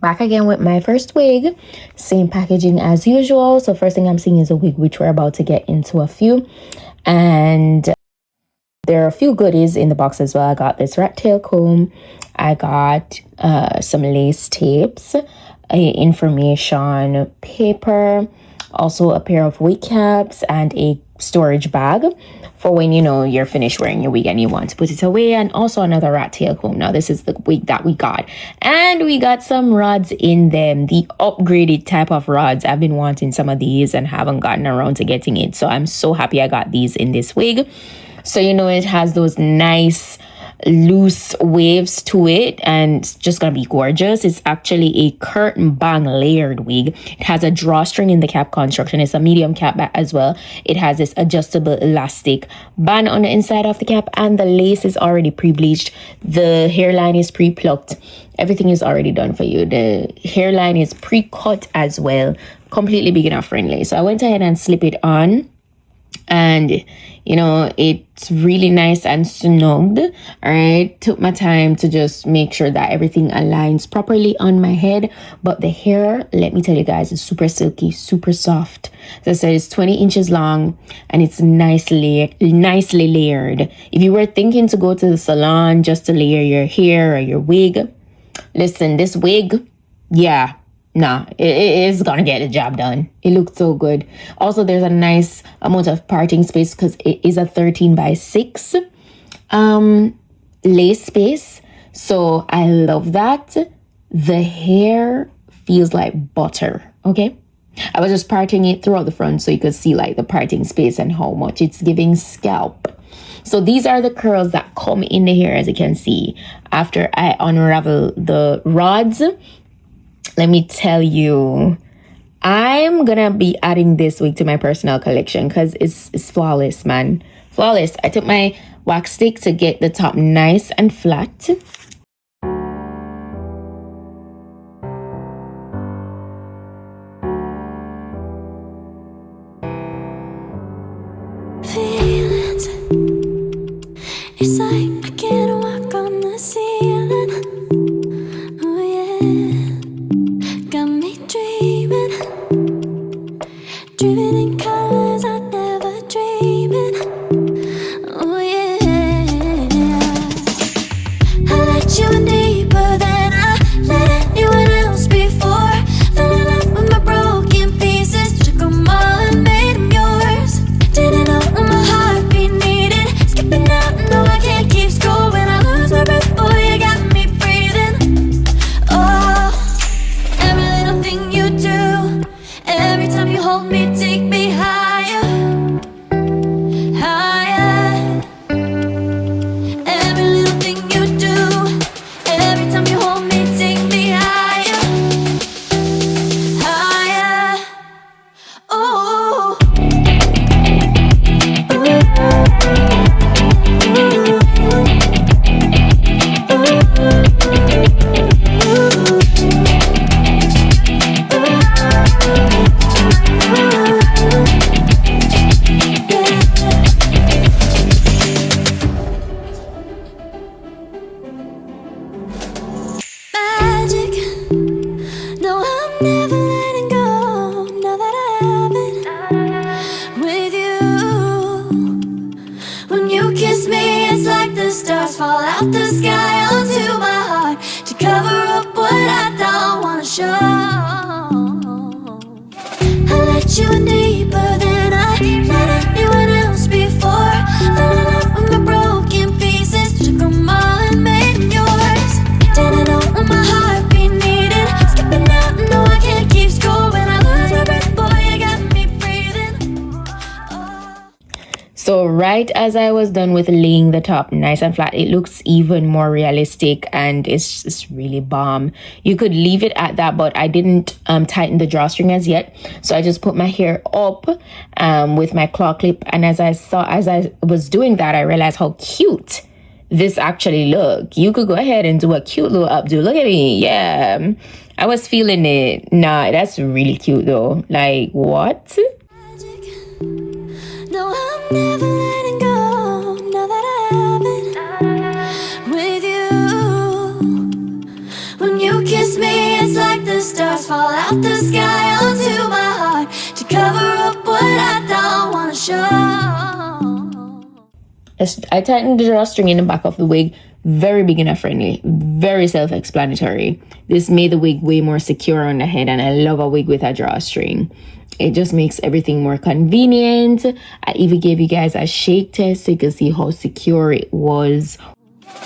Back again with my first wig, same packaging as usual. So first thing I'm seeing is a wig, which we're about to get into a few, and there are a few goodies in the box as well. I got this rat tail comb, I got some lace tapes, information paper, also a pair of wig caps, and a storage bag for when you're finished wearing your wig and you want to put it away, and also another rat tail comb. Now this is the wig that we got, and we got some rods in them, the upgraded type of rods. I've been wanting some of these and haven't gotten around to getting it, so I'm so happy I got these in this wig. So it has those nice loose waves to it, and it's just gonna be gorgeous. It's actually a curtain bang layered wig. It has a drawstring in the cap construction. It's a medium cap as well. It has this adjustable elastic band on the inside of the cap, and the lace is already pre-bleached. The hairline is pre-plucked. Everything is already done for you. The hairline is pre-cut as well, completely beginner friendly. So I went ahead and slipped it on, and it's really nice and snugged. All right, took my time to just make sure that everything aligns properly on my head. But the hair, let me tell you guys, is super silky, super soft. As I said, it's 20 inches long, and it's nicely layered. If you were thinking to go to the salon just to layer your hair or your wig, listen, this wig, it is gonna get the job done. It looks so good. Also, there's a nice amount of parting space because it is a 13x6 lace space. So I love that. The hair feels like butter. Okay, I was just parting it throughout the front so you could see like the parting space and how much it's giving scalp. So these are the curls that come in the hair, as you can see. After I unravel the rods, let me tell you, I'm gonna be adding this wig to my personal collection because it's flawless, man. Flawless. I took my wax stick to get the top nice and flat. Feelings, it's like I can't walk on the ceiling. Oh yeah. Got me dreaming in colors I never dreamed. Oh yeah, I let you in deeper than I let anyone else before. Fell in love with my broken pieces, took them all and made them yours. Didn't know what my heartbeat needed, skipping out, no I can't keep score. When I lose my breath, boy, you got me breathing. Oh, you do. Every time you hold me, take me higher, higher. Every little thing you do. Every time you hold me, take me higher, higher. Oh, stars fall out the sky onto my heart to cover up what I don't wanna show. I let you in deeper than I let anyone else before. Fell in love with my broken pieces, took them all and made them yours. Didn't know what my heartbeat needed, skipping out, no I can't keep score. When I lose my breath, boy, you got me breathing. Oh. So right as I was done with laying the top nice and flat, it looks even more realistic, and it's really bomb. You could leave it at that, but I didn't tighten the drawstring as yet, so I just put my hair up with my claw clip, and as I was doing that, I realized how cute this actually look. You could go ahead and do a cute little updo. Look at me. Yeah, I was feeling it. Nah, that's really cute though. Like, what? No, I'm never letting go, now that I have it with you. When you kiss me, it's like stars fall out the sky onto my heart to cover up what I don't want to show. I tightened the drawstring in the back of the wig. Very beginner friendly, very self-explanatory. This made the wig way more secure on the head, and I love a wig with a drawstring. It just makes everything more convenient. I even gave you guys a shake test so you can see how secure it was.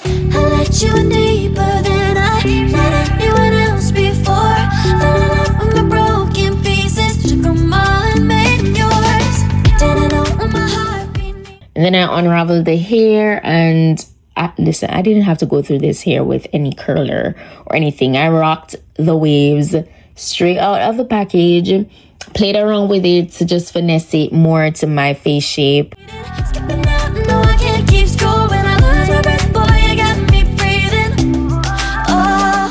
I let you in deeper than I let anyone else before. Fell in love with my broken pieces, took them all and made them yours. Didn't know when my heart beat. And then I unraveled the hair, and listen, I didn't have to go through this hair with any curler or anything. I rocked the waves straight out of the package, played around with it to just finesse it more to my face shape. Skipping out, no, I can't keep score. When I lose my breath, boy, you got me breathing. Oh,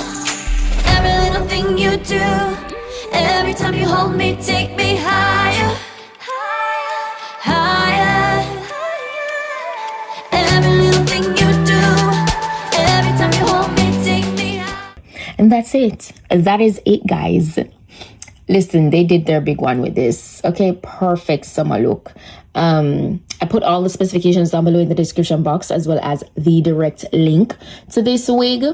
every little thing you do, every time you hold me, take me higher, higher, higher. Every little thing you do, every time you hold me, take me higher. And that's it. That is it, guys. Listen, they did their big one with this. Okay, perfect summer look. I put all the specifications down below in the description box, as well as the direct link to this wig.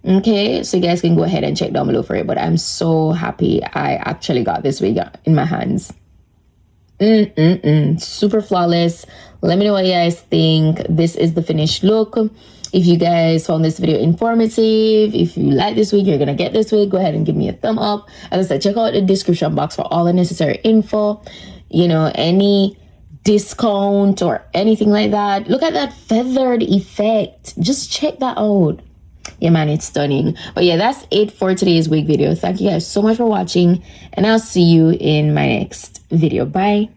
Okay, so you guys can go ahead and check down below for it. But I'm so happy I actually got this wig in my hands. Super flawless. Let me know what you guys think. This is the finished look. If you guys found this video informative, if you like this wig, you're gonna get this wig, go ahead and give me a thumb up. As I said, check out the description box for all the necessary info, you know, any discount or anything like that. Look at that feathered effect. Just check that out. Yeah, man, it's stunning. But yeah, that's it for today's wig video. Thank you guys so much for watching, and I'll see you in my next video. Bye.